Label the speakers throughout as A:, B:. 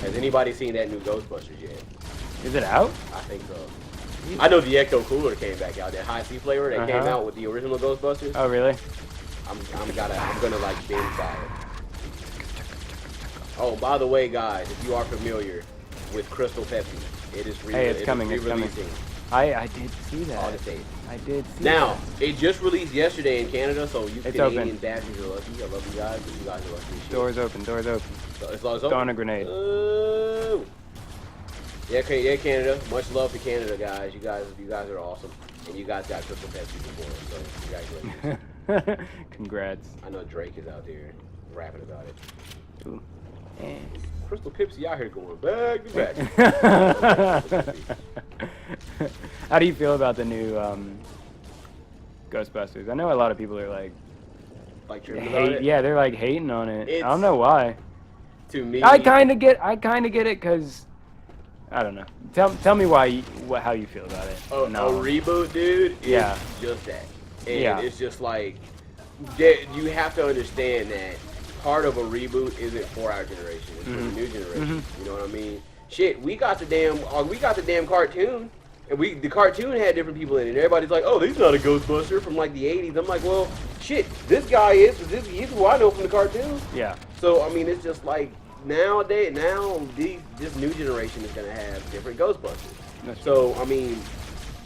A: Has anybody seen that new Ghostbusters yet?
B: Is it out?
A: I think so. I know the Ecto Cooler came back out. That high C flavor that came out with the original Ghostbusters.
B: Oh, really?
A: I'm gonna like binge buy it. Oh, by the way, guys, if you are familiar with Crystal Pepsi, it is
B: it's coming. It's coming. I did see that.
A: August 8th.
B: I did see
A: now,
B: that.
A: it just released yesterday in Canada, so you
B: it's
A: Canadian
B: open.
A: bastards are lucky. I love you guys, but you guys are lucky.
B: Doors open. Doors open.
A: So it's open.
B: Throwing a grenade.
A: Yeah, Canada. Much love to Canada, guys. You guys are awesome, and you guys got Crystal Pepsi before, so congratulations.
B: Congrats.
A: I know Drake is out there rapping about it.
B: Ooh. And
A: Crystal Pepsi out here going back to back.
B: How do you feel about the new Ghostbusters? I know a lot of people are like
A: tripping about it.
B: Yeah, they're like hating on it. I don't know why.
A: To me,
B: I kind of get it because I don't know. Tell me how you feel about it.
A: A reboot, dude. Is just that. And it's just like you have to understand that part of a reboot isn't for our generation. It's for the new generation. You know what I mean? Shit, we got the damn cartoon, and the cartoon had different people in it. And everybody's like, oh, he's not a Ghostbuster from like the '80s. I'm like, well, shit, this guy is. He's who I know from the cartoon.
B: Yeah.
A: So I mean, it's just like this new generation is gonna have different Ghostbusters. So I mean,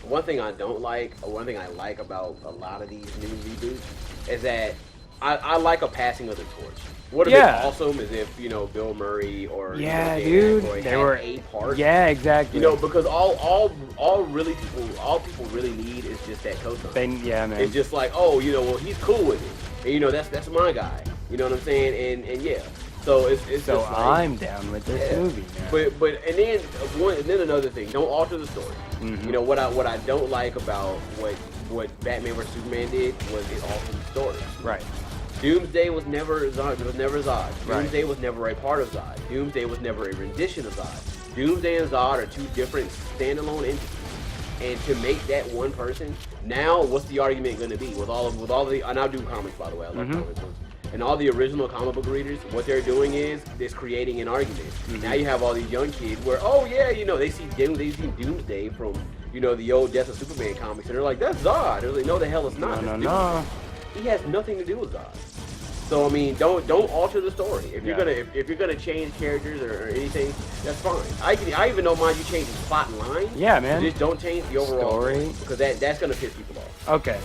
A: one thing I like about a lot of these new reboots is that I like a passing of the torch. What would have been awesome is if, Bill Murray or Dan Aykroyd had a part.
B: Yeah, exactly.
A: Because all people really need is just that co-sign.
B: Man.
A: It's just like, well, he's cool with it. And that's my guy. You know what I'm saying? And yeah. So it's
B: so
A: just like,
B: I'm down with this movie now.
A: But and then another thing, don't alter the story. What I don't like about what Batman vs Superman did was it altered the story.
B: Right.
A: Doomsday was never Zod. Doomsday was never a part of Zod. Doomsday was never a rendition of Zod. Doomsday and Zod are two different standalone entities. And to make that one person, now what's the argument going to be with all the? And I do comics, by the way. I love comic books. And all the original comic book readers, what they're doing is creating an argument. Now you have all these young kids where, they see Doomsday from the old Death of Superman comics, and they're like, that's Zod. They're like, no, the hell it's not.
B: No.
A: He has nothing to do with Zod. So I mean, don't alter the story. If you're gonna change characters or anything, that's fine. I even don't mind you changing plot and line.
B: Yeah, man.
A: Just don't change the overall
B: story
A: because that's gonna piss people off.
B: Okay.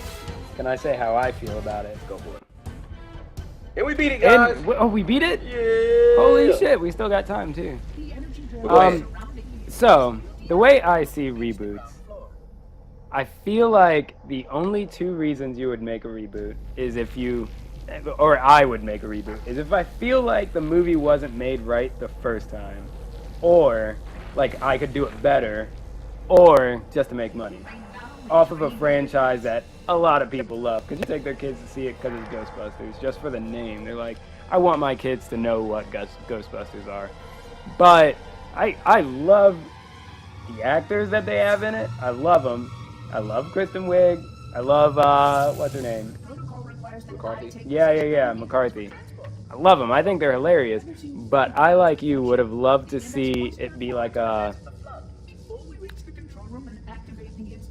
B: Can I say how I feel about it?
A: Go for it. And we beat it, guys.
B: We beat it?
A: Yeah.
B: Holy shit! We still got time too. So the way I see reboots, I feel like the only two reasons you would make a reboot is if I would make a reboot, is if I feel like the movie wasn't made right the first time, or like I could do it better, or just to make money off of a franchise that a lot of people love, because you take their kids to see it because it's Ghostbusters, just for the name. They're like, I want my kids to know what Ghostbusters are. But I love the actors that they have in it. I love them. I love Kristen Wiig. I love, what's her name?
A: McCarthy?
B: Yeah, McCarthy. I love them. I think they're hilarious. But I, like you, would have loved to see it be like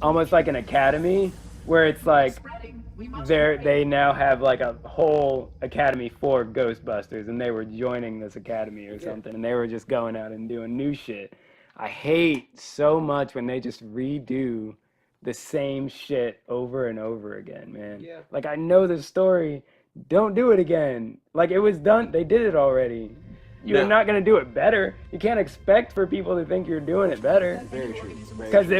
B: almost like an academy, where it's like they now have like a whole academy for Ghostbusters, and they were joining this academy or something, and they were just going out and doing new shit. I hate so much when they just redo the same shit over and over again, man.
A: Yeah.
B: Like, I know the story. Don't do it again. Like, it was done. They did it already. You're not going to do it better. You can't expect for people to think you're doing it better.
A: Very true.
B: Because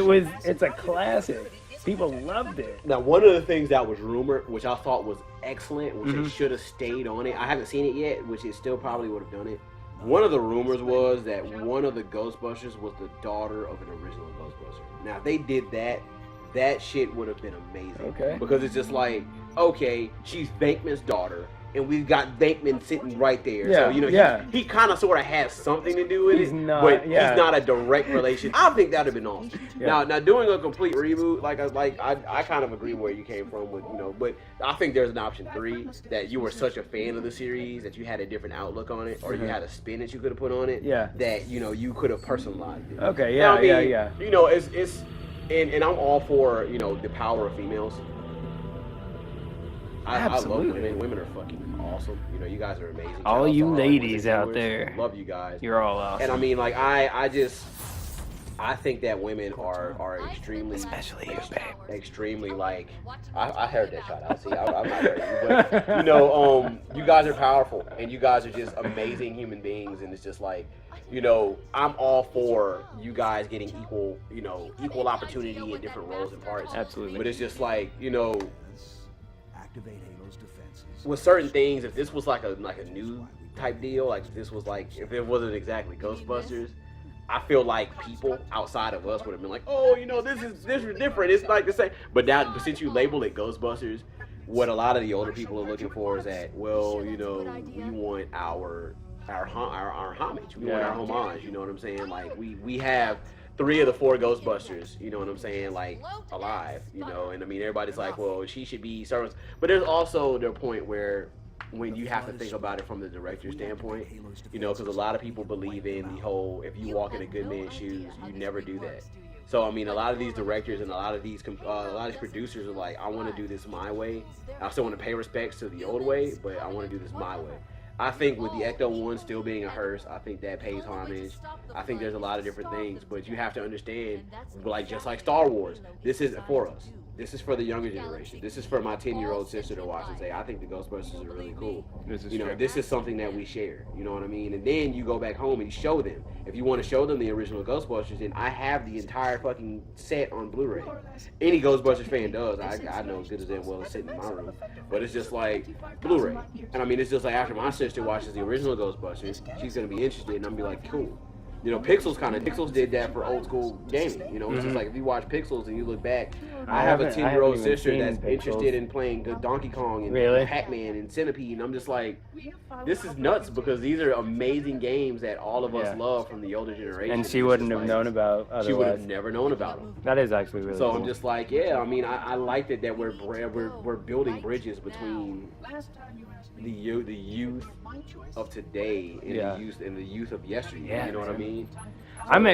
B: it's a classic. People loved it.
A: Now, one of the things that was rumored, which I thought was excellent, which they should have stayed on it. I haven't seen it yet, which it still probably would have done it. One of the rumors was that one of the Ghostbusters was the daughter of an original Ghostbuster. Now, if they did that, that shit would have been amazing.
B: Okay.
A: Because it's just like, okay, she's Bankman's daughter. and we've got Bankman sitting right there.
B: Yeah,
A: So, you know,
B: yeah.
A: he kind of sort of has something to do with
B: He's
A: it,
B: not-
A: but
B: yeah.
A: he's not a direct relation. I think that would have been awesome.
B: Yeah.
A: Now doing a complete reboot, I kind of agree where you came from with, you know, but I think there's an option 3 that you were such a fan of the series that you had a different outlook on it, or you had a spin that you could have put on it.
B: Yeah.
A: That, you know, you could have personalized it.
B: Okay,
A: Now,
B: yeah,
A: I mean,
B: yeah.
A: You know, it's and I'm all for, you know, the power of females. I love
B: Absolutely.
A: women. Women are fucking awesome. You know, you guys are amazing.
B: All
A: Shout out
B: you
A: to our
B: ladies
A: women
B: out
A: viewers.
B: there.
A: Love you guys.
B: You're all awesome.
A: And I mean, like, I think that women are extremely,
B: Especially you, babe.
A: extremely, like, I heard that shot. I see. I'm not ready, but you know, you guys are powerful, and you guys are just amazing human beings, and it's just like, you know, I'm all for you guys getting equal opportunity in different roles and parts.
B: Absolutely.
A: But it's just like, you know,
C: Activate Halo's defenses.
A: with certain things, if this was like a new type deal, like if this was like, if it wasn't exactly Ghostbusters, I feel like people outside of us would have been like, oh, you know, this is different. It's like the same. But now, since you label it Ghostbusters, what a lot of the older people are looking for is that, well, you know, we want our homage. We want our homage. You know what I'm saying? Like we have 3 of the 4 Ghostbusters. You know what I'm saying? Like alive. You know, and I mean, everybody's like, well, she should be Star. But there's also the point where, when you have to think about it from the director's standpoint, you know, because a lot of people believe in the whole, if you walk in a good man's shoes, you never do that. So I mean, a lot of these directors and a lot of these producers are like, I want to do this my way. I still want to pay respects to the old way, but I want to do this my way. I think with the Ecto-1 still being a hearse, I think that pays homage. I think there's a lot of different things, but you have to understand, like, just like Star Wars, this isn't for us. This is for the younger generation. This is for my 10-year-old sister to watch and say, I think the Ghostbusters are really cool.
B: This is
A: you know,
B: true.
A: this is something that we share. You know what I mean? And then you go back home and you show them. If you want to show them the original Ghostbusters, then I have the entire fucking set on Blu-ray. Any Ghostbusters fan does. I know good as damn well it's sitting in my room. But it's just like Blu-ray. And I mean, it's just like after my sister watches the original Ghostbusters, she's going to be interested, and I'm going to be like, cool. You know, Pixels did that for old school gaming. You know, it's just like if you watch Pixels and you look back, I have a
B: haven't
A: 10-year-old
B: even
A: sister
B: seen
A: that's
B: Pixels.
A: interested in playing good Donkey Kong and
B: Really?
A: Pac-Man and Centipede, and I'm just like, this is nuts, because these are amazing games that all of us love from the older generation.
B: And she
A: It's
B: wouldn't
A: just
B: have
A: like,
B: known about otherwise.
A: She would have never known about them.
B: That is actually really
A: So
B: cool.
A: I'm just like, yeah, I mean, I like that we're building bridges between the youth of today and the youth of yesterday.
B: Yeah,
A: you know what I
B: man.
A: mean?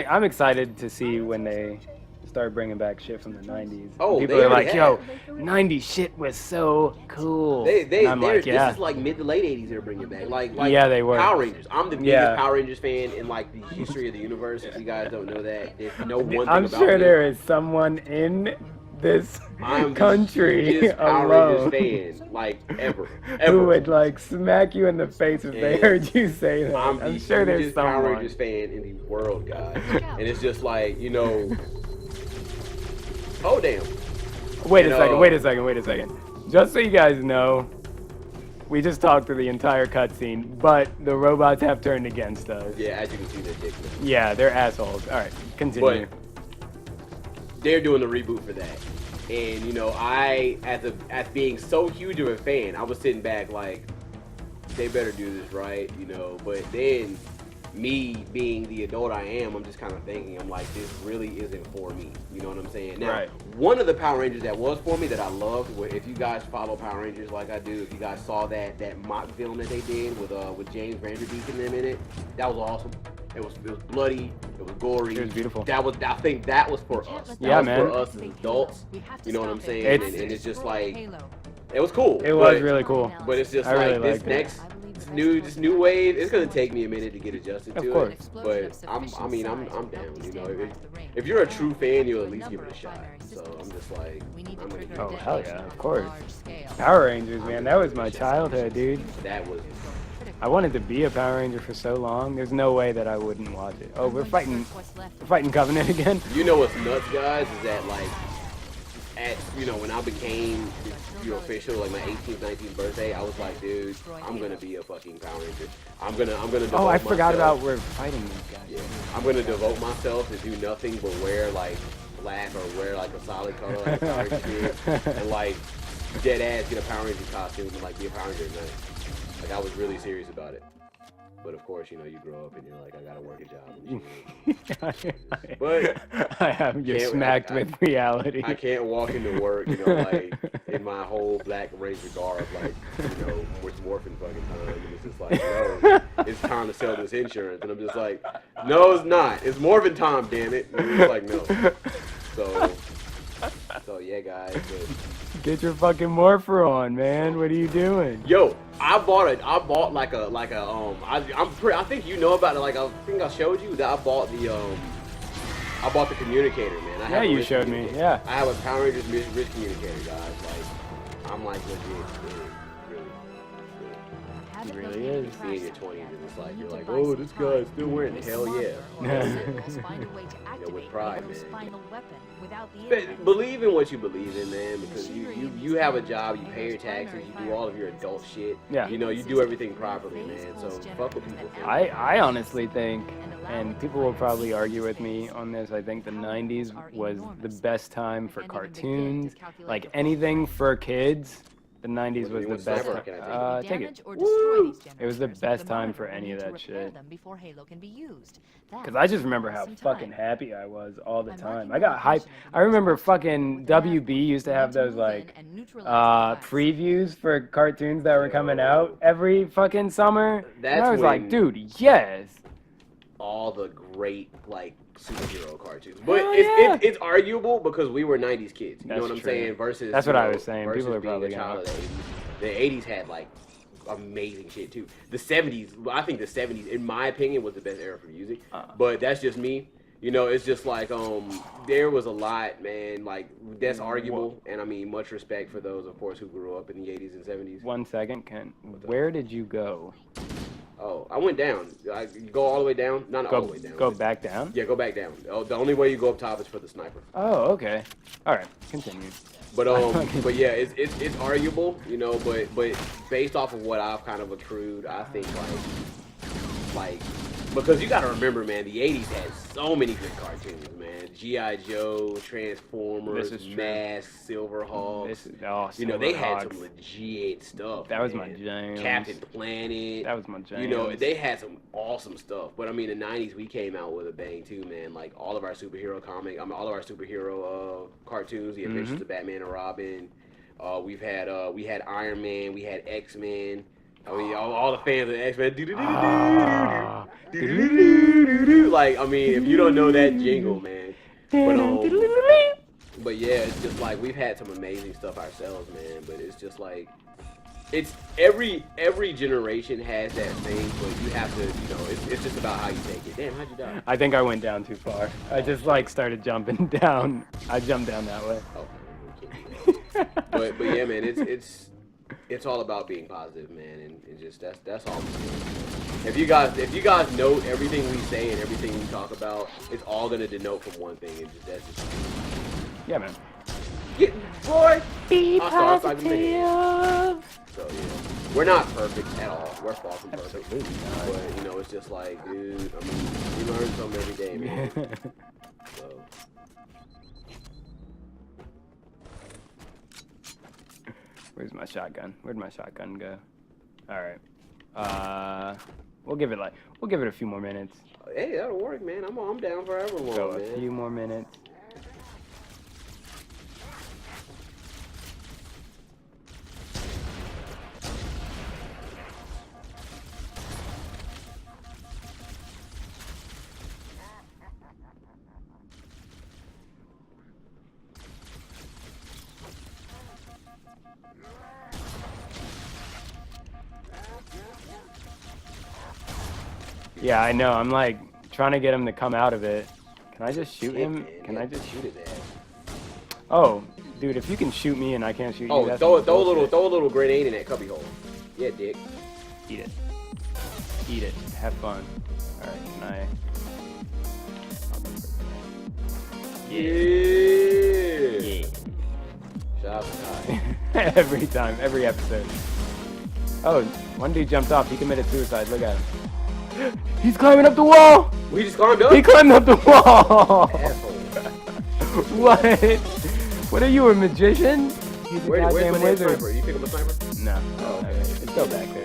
B: I'm excited to see when they start bringing back shit from the 90s.
A: Oh,
B: people
A: they
B: are like,
A: already
B: yo,
A: have.
B: 90s shit was so cool.
A: And
B: I'm like, yeah.
A: This is like mid to late 80s they're bringing back. Like
B: Yeah, they were.
A: Power Rangers. I'm the biggest
B: Yeah.
A: Power Rangers fan in like the history of the universe. If you guys don't know that, there's no one thing
B: I'm
A: about
B: sure
A: me.
B: there is someone in this
A: I'm the
B: country
A: biggest Power
B: alone
A: Rangers fan, like ever.
B: who would like smack you in the face if they
A: And
B: heard you say that.
A: I'm
B: I'm
A: the
B: sure there's
A: hugest Power
B: someone.
A: Rangers fan in the world, guys. And it's just like, you know, oh damn.
B: Wait
A: You
B: a
A: know,
B: second. Just so you guys know, we just talked through the entire cutscene, but the robots have turned against us.
A: Yeah, as you can see, they're dicks.
B: Yeah, they're assholes. All right, continue.
A: But they're doing the reboot for that. And, you know, I, as being so huge of a fan, I was sitting back like, they better do this right, you know. But then, me being the adult I am, I'm just kind of thinking, I'm like, this really isn't for me. You know what I'm saying? Now,
B: Right.
A: one of the Power Rangers that was for me that I loved, if you guys follow Power Rangers like I do, if you guys saw that mock film that they did with James Vanderbeek and them in it, that was awesome. It was bloody. It was gory.
B: It was beautiful.
A: I think that was for us. That
B: Yeah,
A: was
B: man.
A: for us as adults. You know what I'm saying?
B: It's-
A: and it's just like, it was cool.
B: It was
A: but-
B: really cool.
A: But it's just
B: I really
A: like this this new wave. It's gonna take me a minute to get adjusted
B: Of
A: to
B: course.
A: it. But I'm down. You know, if you're a true fan, you'll at least give it a shot. So I'm just like, I'm gonna give
B: Oh,
A: it a
B: hell
A: shot.
B: yeah, of course. Power Rangers, man, that was my childhood, dude.
A: That was.
B: I wanted to be a Power Ranger for so long. There's no way that I wouldn't watch it. Oh, we're fighting Covenant again.
A: You know what's nuts, guys, is that like, when I became official, like my 18th, 19th birthday, I was like, dude, I'm gonna be a fucking Power Ranger. I'm gonna. Devote
B: Oh, I forgot
A: myself-
B: about we're fighting these guys.
A: Yeah, I'm gonna devote myself to do nothing but wear like black or wear like a solid color like a Power Ranger kid, and like dead ass get a Power Ranger costume and like be a Power Ranger at night. Like I was really serious about it. But of course, you know, you grow up and you're like, I gotta work a job. And shit. But
B: I have you're smacked with reality.
A: I can't walk into work, you know, like in my whole Black Ranger garb, like, you know, it's morphin fucking time. And it's just like, no, it's time to sell this insurance. And I'm just like, no, it's not. It's morphin time, damn it. And it's like, no. So yeah, guys. But,
B: get your fucking morpher on, man. What are you doing?
A: yo, I bought I think you know about it. Like I think I showed you that I bought the communicator, man.
B: Yeah, you showed me. Yeah.
A: I have a Power Rangers wrist communicator, guys. Like I'm like legit, really.
B: He really is.
A: You see in your 20s and it's like you're like, oh, this guy's still wearing it. Hell yeah. With pride, man. But believe in what you believe in, man, because you have a job, you pay your taxes, you do all of your adult shit.
B: Yeah.
A: You know, you do everything properly, man. So fuck what people think.
B: I honestly think, and people will probably argue with me on this, I think the 90s was the best time for cartoons, like anything for kids. The 90s was the best time. Take it. Woo! It was the best time for any of that shit. Because I just remember how fucking happy I was all the time. I got hyped. I remember fucking WB used to have those, like, previews for cartoons that were coming out every fucking summer. And I was like, dude, yes!
A: All the great, like, superhero cartoons. But it's arguable because we were 90s kids. You know what I'm saying? Versus
B: that's what I was saying. People are probably
A: being a child of the 80s. The 80s had like amazing shit too. The 70s, I think the 70s, in my opinion, was the best era for music. But that's just me. You know, it's just like there was a lot, man. Like that's arguable, and I mean, much respect for those, of course, who grew up in the 80s and 70s.
B: 1 second, Ken. Where did you go?
A: Oh, I went down. You go all the way down? Not all the way down.
B: Go back down?
A: Yeah, go back down. Oh, the only way you go up top is for the sniper.
B: Oh, okay. All right, continue.
A: But but yeah, it's arguable, you know. But based off of what I've kind of accrued, I think like because you got to remember, man, the 80s had so many good cartoons, man. G.I. Joe, Transformers, Mask, Silverhawks. You know, they had some legit stuff.
B: That was my jam.
A: Captain Planet.
B: That was my jam.
A: You know, they had some awesome stuff. But I mean, the 90s, we came out with a bang too, man. Like all of our superhero all of our superhero cartoons, The Adventures of Batman and Robin. We had Iron Man. We had X-Men. I mean, all the fans of X-Men. Like, I mean, if you don't know that jingle, man. But yeah, it's just like we've had some amazing stuff ourselves, man. But it's just like it's every generation has that thing, but you have to, you know, it's just about how you take it. Damn, how'd you die?
B: I think I went down too far. I just like started jumping down. I jumped down that way.
A: Oh, but yeah, man, it's all about being positive, man, and just that's all. If you guys note everything we say and everything we talk about, it's all gonna denote from one thing, and that's just.
B: Yeah, man.
A: Boy,
B: be positive.
A: So yeah, we're not perfect at all. We're far from perfect, but you know, it's just like, dude. I mean, you learn something every day, man. So.
B: Where's my shotgun? Where'd my shotgun go? All right. We'll give it a few more minutes.
A: Hey, that'll work, man. I'm down for everyone,
B: So
A: man.
B: a few more minutes. Yeah, I know. I'm like trying to get him to come out of it. Can I just shoot him? Can I just shoot it? Oh, dude, if you can shoot me and I can't shoot you, that's
A: throw a little grenade in that cubby hole. Yeah, dick.
B: Eat it. Eat it. Have fun. All right, can I?
A: Yeah. Shot time.
B: Every time, every episode. Oh, one dude jumped off. He committed suicide. Look at him. He's climbing up the wall!
A: We just climbed up?
B: He climbed up the wall!
A: Asshole.
B: What? What are you, a magician? He's a
A: Where's
B: goddamn
A: my
B: wizard.
A: sniper? You pick up a sniper?
B: No.
A: Oh, okay.
B: It's still back there.